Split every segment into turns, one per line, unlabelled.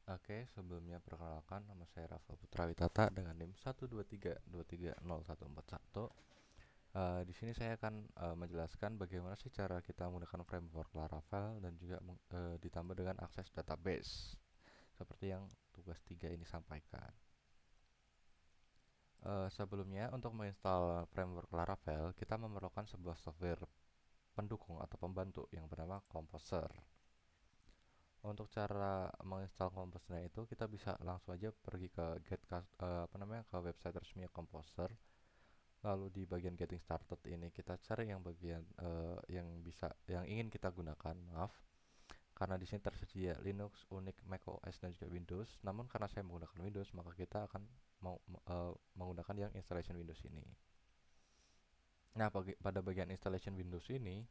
Oke, sebelumnya perkenalkan nama saya Rafa Putra Witata dengan NIM 123230141. Di sini saya akan menjelaskan bagaimana sih cara kita menggunakan framework Laravel dan juga ditambah dengan akses database seperti yang tugas 3 ini sampaikan. Sebelumnya untuk menginstal framework Laravel, kita memerlukan sebuah software pendukung atau pembantu yang bernama Composer. Untuk cara menginstal Composer itu kita bisa langsung aja pergi ke ke website resmi Composer. Lalu di bagian Getting Started ini kita cari yang bagian yang ingin kita gunakan, maaf. Karena di sini tersedia Linux, Unix, macOS dan juga Windows. Namun karena saya menggunakan Windows, maka kita akan menggunakan yang installation Windows ini. Nah, pada bagian installation Windows ini,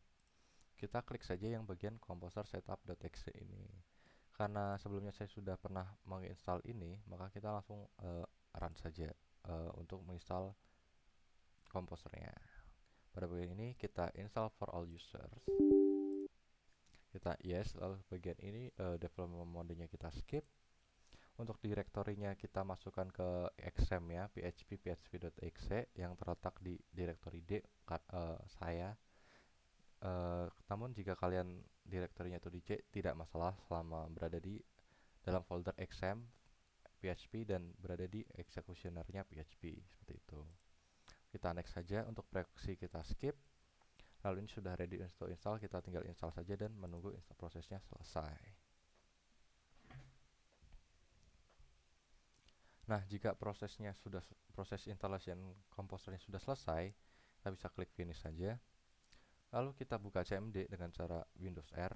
kita klik saja yang bagian Composer Setup.exe ini. Karena sebelumnya saya sudah pernah menginstal ini, maka kita langsung run saja untuk menginstal komposernya. Pada bagian ini kita install for all users. Kita yes, lalu bagian ini development mode-nya kita skip. Untuk direktorinya kita masukkan ke exam ya, php.exe yang terletak di direktori D saya. Namun jika kalian direktorinya itu di C, tidak masalah selama berada di dalam folder exam PHP dan berada di executionernya PHP seperti itu. Kita next saja, untuk proxy kita skip. Lalu ini sudah ready untuk install, kita tinggal install saja dan menunggu prosesnya selesai. Nah, jika proses installation komposernya sudah selesai, kita bisa klik finish saja. Lalu kita buka CMD dengan cara Windows R,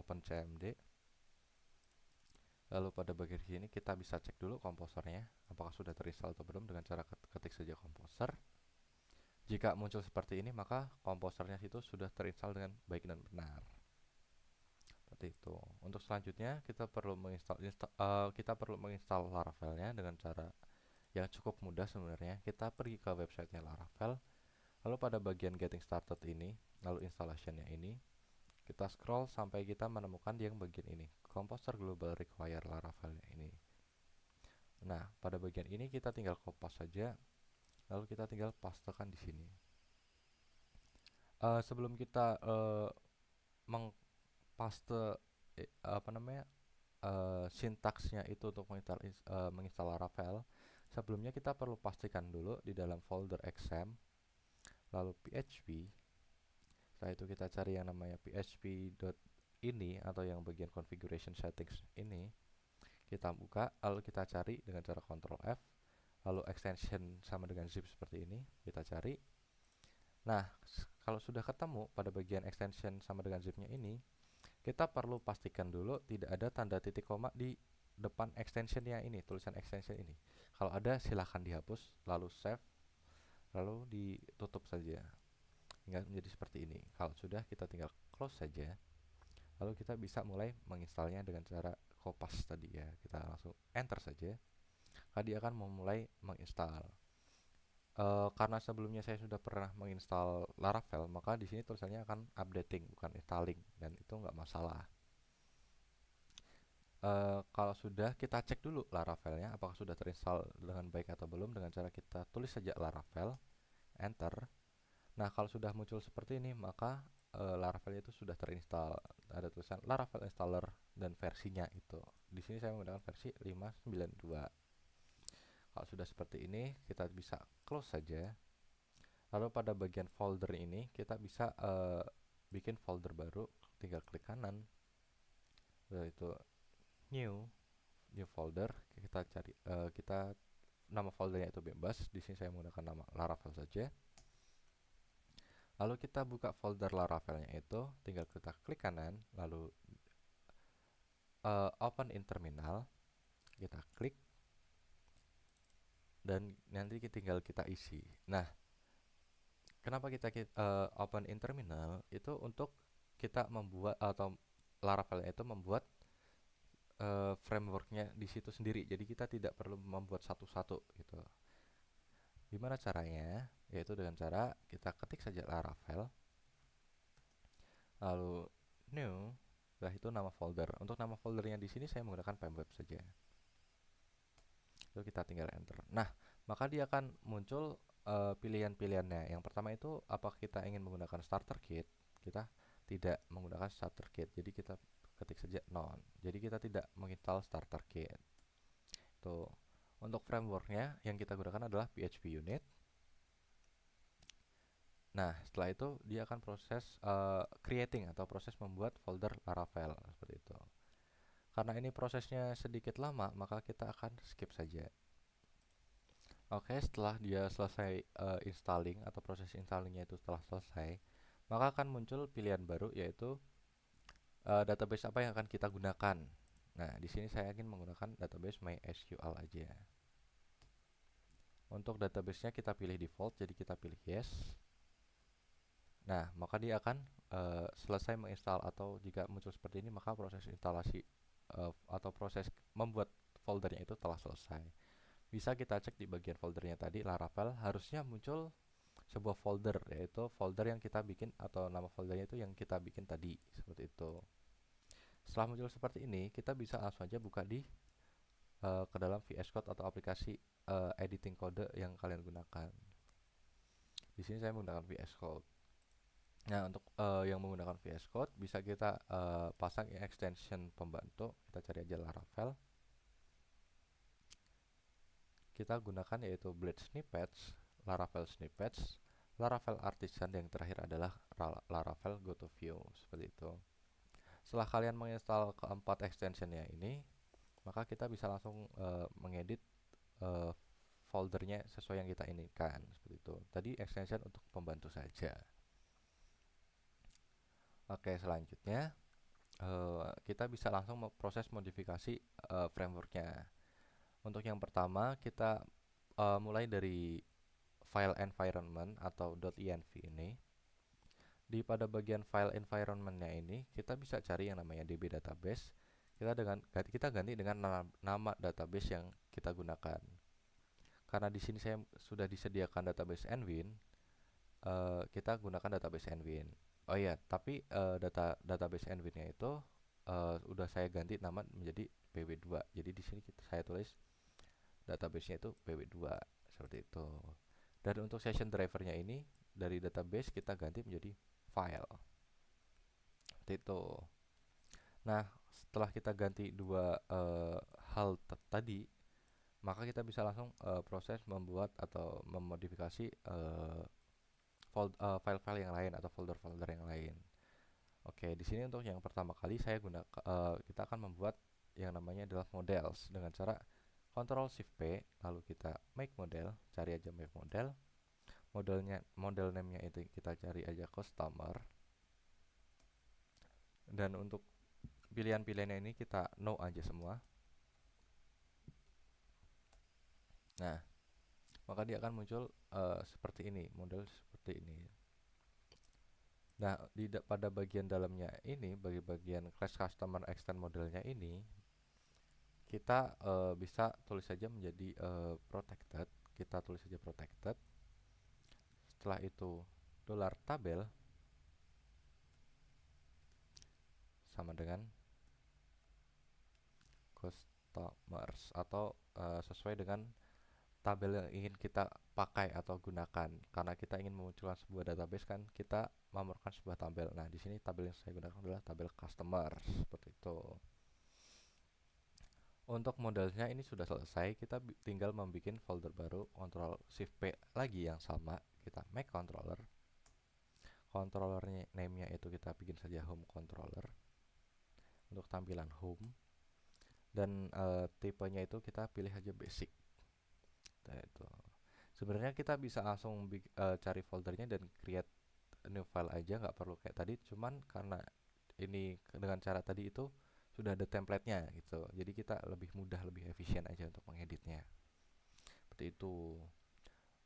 open CMD. Lalu pada bagian sini kita bisa cek dulu komposernya, apakah sudah terinstall atau belum dengan cara ketik saja komposer. Jika muncul seperti ini, maka komposernya itu sudah terinstall dengan baik dan benar. Seperti itu. Untuk selanjutnya kita perlu menginstal Laravelnya dengan cara yang cukup mudah sebenarnya. Kita pergi ke websitenya Laravel, lalu pada bagian Getting Started ini, lalu installationnya ini, kita scroll sampai kita menemukan yang bagian ini, Composer Global Require Laravelnya ini. Nah, pada bagian ini kita tinggal copy saja, lalu kita tinggal pastekan di sini. Sebelum kita mengpaste sintaksnya itu untuk menginstal Laravel, sebelumnya kita perlu pastikan dulu di dalam folder exam, lalu PHP. Setelah itu kita cari yang namanya php.ini atau yang bagian configuration settings ini. Kita buka, lalu kita cari dengan cara Ctrl F, lalu extension sama dengan zip seperti ini, kita cari. Nah, kalau sudah ketemu pada bagian extension sama dengan zipnya ini, kita perlu pastikan dulu tidak ada tanda titik koma di depan extensionnya ini, tulisan extension ini. Kalau ada silahkan dihapus, lalu save, lalu ditutup saja hingga menjadi seperti ini. Kalau sudah, kita tinggal close saja, lalu kita bisa mulai menginstalnya dengan cara kopas tadi ya. Kita langsung enter saja, maka dia akan memulai menginstal. Karena sebelumnya saya sudah pernah menginstal Laravel, maka di sini tulisannya akan updating bukan installing, dan itu nggak masalah. Kalau sudah, kita cek dulu Laravelnya apakah sudah terinstall dengan baik atau belum dengan cara kita tulis saja Laravel, enter. Nah, kalau sudah muncul seperti ini, maka Laravel itu sudah terinstall. Ada tulisan Laravel installer dan versinya itu. Di sini saya menggunakan versi 592. Kalau sudah seperti ini, kita bisa close saja. Lalu pada bagian folder ini kita bisa bikin folder baru, tinggal klik kanan. Yaitu new folder, kita nama foldernya itu bebas. Di sini saya menggunakan nama Laravel saja. Lalu kita buka folder Laravelnya itu, tinggal kita klik kanan, lalu open in terminal, kita klik, dan nanti tinggal kita isi. Nah, kenapa kita open in terminal? Itu untuk kita membuat atau Laravelnya itu membuat frameworknya di situ sendiri. Jadi kita tidak perlu membuat satu-satu gitu. Gimana caranya? Yaitu dengan cara kita ketik saja Laravel, lalu new, Setelah itu nama folder. Untuk nama foldernya di sini saya menggunakan pemweb saja. Lalu kita tinggal enter. Nah, maka dia akan muncul pilihan-pilihannya. Yang pertama itu apakah kita ingin menggunakan starter kit? Kita tidak menggunakan starter kit. Jadi kita ketik saja none. Jadi kita tidak menginstal starter kit. Tuh. Untuk frameworknya yang kita gunakan adalah PHP unit. Nah, setelah itu dia akan proses creating atau proses membuat folder Laravel seperti itu. Karena ini prosesnya sedikit lama, maka kita akan skip saja. Oke, setelah dia selesai installing atau proses installingnya itu setelah selesai, maka akan muncul pilihan baru yaitu database apa yang akan kita gunakan. Nah, di sini saya ingin menggunakan database MySQL aja. Untuk database-nya kita pilih default, jadi kita pilih yes. Nah, maka dia akan selesai menginstal, atau jika muncul seperti ini, maka proses instalasi atau proses membuat foldernya itu telah selesai. Bisa kita cek di bagian foldernya tadi, Laravel, harusnya muncul sebuah folder, yaitu folder yang kita bikin atau nama foldernya itu yang kita bikin tadi, seperti itu. Setelah muncul seperti ini, kita bisa langsung aja buka di ke dalam VS Code atau aplikasi editing kode yang kalian gunakan. Di sini saya menggunakan VS Code. Nah, untuk yang menggunakan VS Code bisa kita pasang extension pembantu. Kita cari aja Laravel. Kita gunakan yaitu Blade Snippets, Laravel Snippets, Laravel Artisan, yang terakhir adalah Laravel GoToView, seperti itu. Setelah kalian menginstal keempat extensionnya ini, maka kita bisa langsung mengedit foldernya sesuai yang kita inginkan, seperti itu. Tadi extension untuk pembantu saja. Oke, selanjutnya kita bisa langsung proses modifikasi frameworknya. Untuk yang pertama, kita mulai dari file environment atau .env ini. Di pada bagian file environment-nya ini, kita bisa cari yang namanya DB database. Kita ganti dengan nama database yang kita gunakan. Karena di sini saya sudah disediakan database Nwin, kita gunakan database Nwin. Oh iya, tapi database Nwin-nya itu udah saya ganti nama menjadi PW2. Jadi di sini saya tulis database-nya itu PW2, seperti itu. Dan untuk session driver-nya ini dari database kita ganti menjadi file, seperti itu. Nah, setelah kita ganti dua hal tadi, maka kita bisa langsung proses membuat atau memodifikasi file-file yang lain atau folder-folder yang lain. Oke, di sini untuk yang pertama kali kita akan membuat yang namanya adalah models dengan cara Ctrl Shift P, lalu kita make model, cari aja make model. Model name-nya itu kita cari aja customer. Dan untuk pilihan-pilihannya ini kita no aja semua. Nah, maka dia akan muncul seperti ini, model seperti ini. Nah, pada bagian dalamnya ini, bagi bagian class customer extend modelnya ini, kita bisa tulis saja menjadi protected. Kita tulis saja protected. Setelah itu $tabel sama dengan customers, atau sesuai dengan tabel yang ingin kita pakai atau gunakan. Karena kita ingin memunculkan sebuah database, kan kita memerlukan sebuah tabel. Nah, di sini tabel yang saya gunakan adalah tabel customer, seperti itu. Untuk modelnya ini sudah selesai, kita tinggal membuat folder baru. Ctrl Shift P lagi yang sama, kita make controller. Controllernya name-nya itu kita bikin saja home controller untuk tampilan home. Dan tipenya itu kita pilih aja basic. Nah, itu. Sebenarnya kita bisa langsung cari foldernya dan create new file aja, nggak perlu kayak tadi. Cuman karena ini dengan cara tadi itu sudah ada template-nya gitu, jadi kita lebih mudah, lebih efisien aja untuk mengeditnya, seperti itu.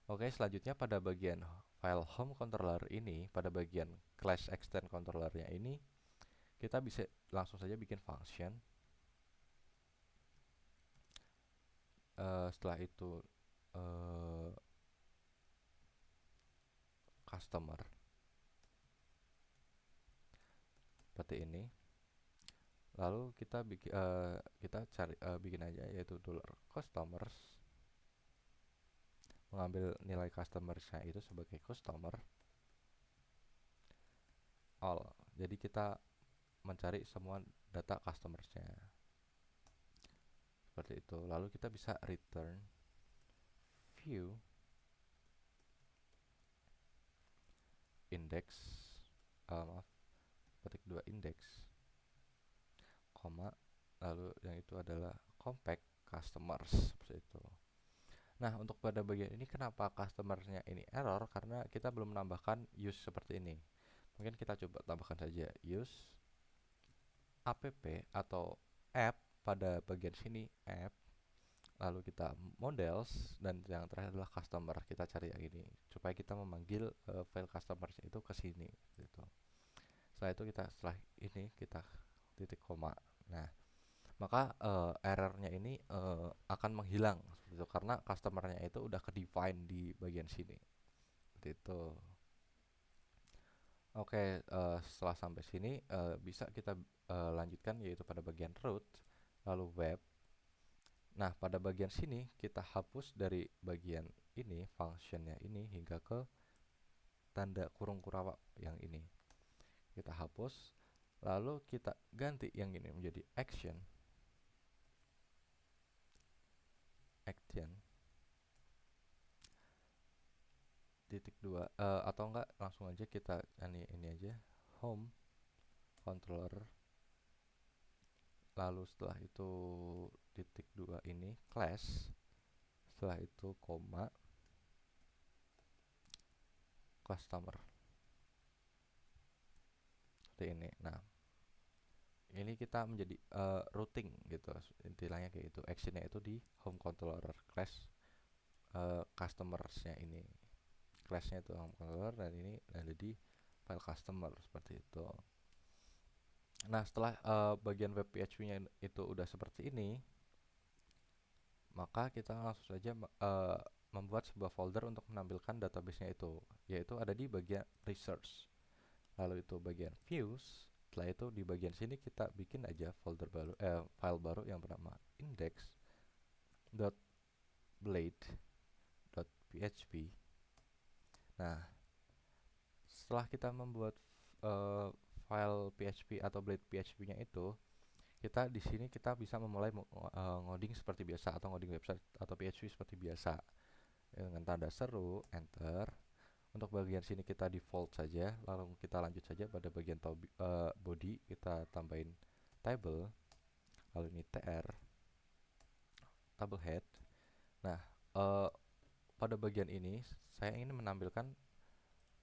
Oke, selanjutnya pada bagian file home controller ini, pada bagian class extend controllernya ini, kita bisa langsung saja bikin function. Setelah itu customer seperti ini. Lalu kita cari bikin aja yaitu dollar customers, mengambil nilai customersnya itu sebagai customer all. Jadi kita mencari semua data customersnya seperti itu. Lalu kita bisa return view index, maaf, petik 2 index, koma, lalu yang itu adalah compact customers seperti itu. Nah, untuk pada bagian ini kenapa customernya ini error? Karena kita belum menambahkan use seperti ini. Mungkin kita coba tambahkan saja use app atau app pada bagian sini app, lalu kita models, dan yang terakhir adalah customer. Kita cari yang ini supaya kita memanggil file customers itu ke sini gitu. Setelah itu setelah ini kita titik koma. Nah, maka errornya ini akan menghilang seperti itu karena customernya itu udah ke define di bagian sini seperti itu. Oke, setelah sampai sini bisa kita lanjutkan yaitu pada bagian root lalu web. Nah, pada bagian sini kita hapus dari bagian ini functionnya ini hingga ke tanda kurung kurawa yang ini kita hapus, lalu kita ganti yang ini menjadi action titik 2 atau enggak langsung aja kita ini aja home controller, lalu setelah itu titik 2 ini class, setelah itu koma customer seperti ini. Nah, ini kita menjadi routing gitu intinya kayak itu. Actionnya itu di home controller class customersnya ini, classnya itu home controller, dan ini ada di file customer seperti itu. Nah, setelah bagian web PHP-nya itu udah seperti ini, maka kita langsung saja membuat sebuah folder untuk menampilkan database-nya itu, yaitu ada di bagian research. Lalu itu bagian views. Setelah itu di bagian sini kita bikin aja folder baru, file baru yang bernama index.blade.php. Nah, setelah kita membuat file PHP atau blade PHP-nya itu, kita di sini kita bisa memulai ngoding seperti biasa atau ngoding website atau PHP seperti biasa dengan tanda seru, enter. Untuk bagian sini kita default saja, lalu kita lanjut saja pada bagian body, kita tambahin table, lalu ini tr table head. Nah, pada bagian ini saya ingin menampilkan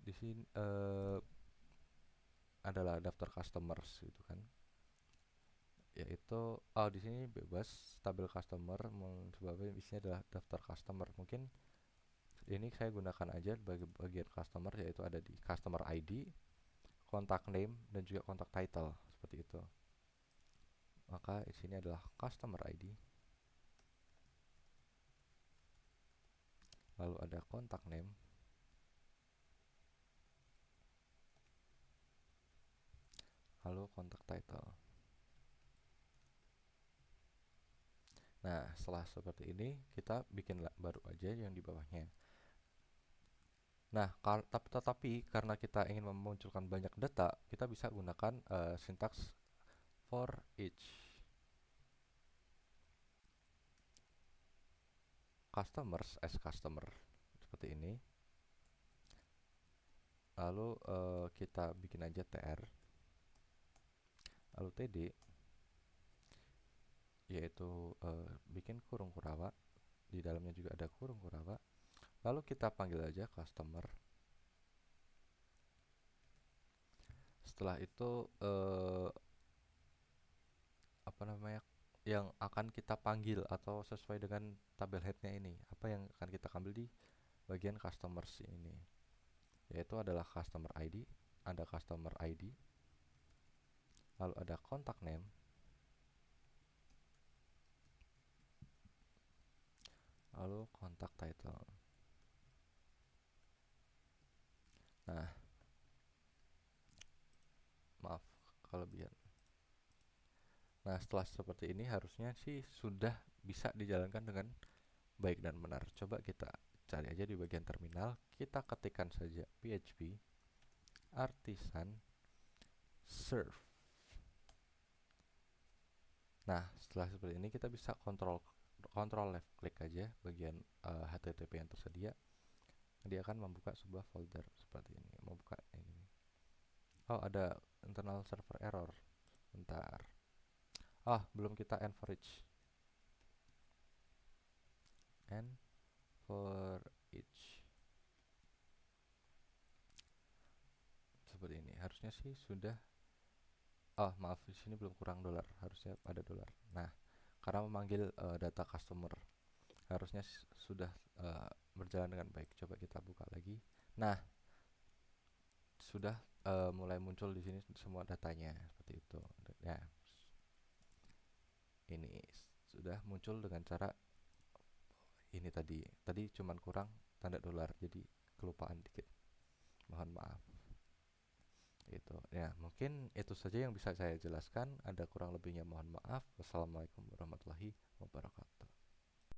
di sini adalah daftar customers gitu kan, yaitu di sini bebas tabel customer, sebabnya isinya adalah daftar customer. Mungkin ini saya gunakan aja bagi bagian customer, yaitu ada di customer ID, contact name, dan juga contact title seperti itu. Maka di sini adalah customer ID, lalu ada contact name, lalu contact title. Nah, setelah seperti ini kita bikin baru aja yang di bawahnya. Nah, tetapi karena kita ingin memunculkan banyak data, kita bisa gunakan sintaks for each customers as customer seperti ini. Lalu kita bikin aja tr, lalu td, yaitu bikin kurung kurawa, di dalamnya juga ada kurung kurawa, lalu kita panggil aja customer. Setelah itu apa namanya yang akan kita panggil atau sesuai dengan tabel headnya ini, apa yang akan kita ambil di bagian customers ini, yaitu adalah customer ID, ada customer ID, lalu ada contact name, lalu contact title. Nah, maaf kelebihan. Nah, setelah seperti ini harusnya sih sudah bisa dijalankan dengan baik dan benar. Coba kita cari aja di bagian terminal, kita ketikkan saja PHP artisan serve. Nah, setelah seperti ini kita bisa kontrol left klik aja bagian HTTP yang tersedia. Dia akan membuka sebuah folder seperti ini. Membuka ini. Oh, ada internal server error. Bentar. Ah, belum kita end for each. End for each. Seperti ini. Harusnya sih sudah. Oh, maaf, di sini belum kurang dolar. Harusnya ada dolar. Nah, karena memanggil data customer, harusnya sudah berjalan dengan baik. Coba kita buka lagi. Nah, sudah mulai muncul di sini semua datanya seperti itu. Ya, ini sudah muncul dengan cara ini tadi. Tadi cuman kurang tanda dolar, jadi kelupaan dikit. Mohon maaf. Itu ya, mungkin itu saja yang bisa saya jelaskan. Ada kurang lebihnya mohon maaf. Wassalamualaikum warahmatullahi wabarakatuh.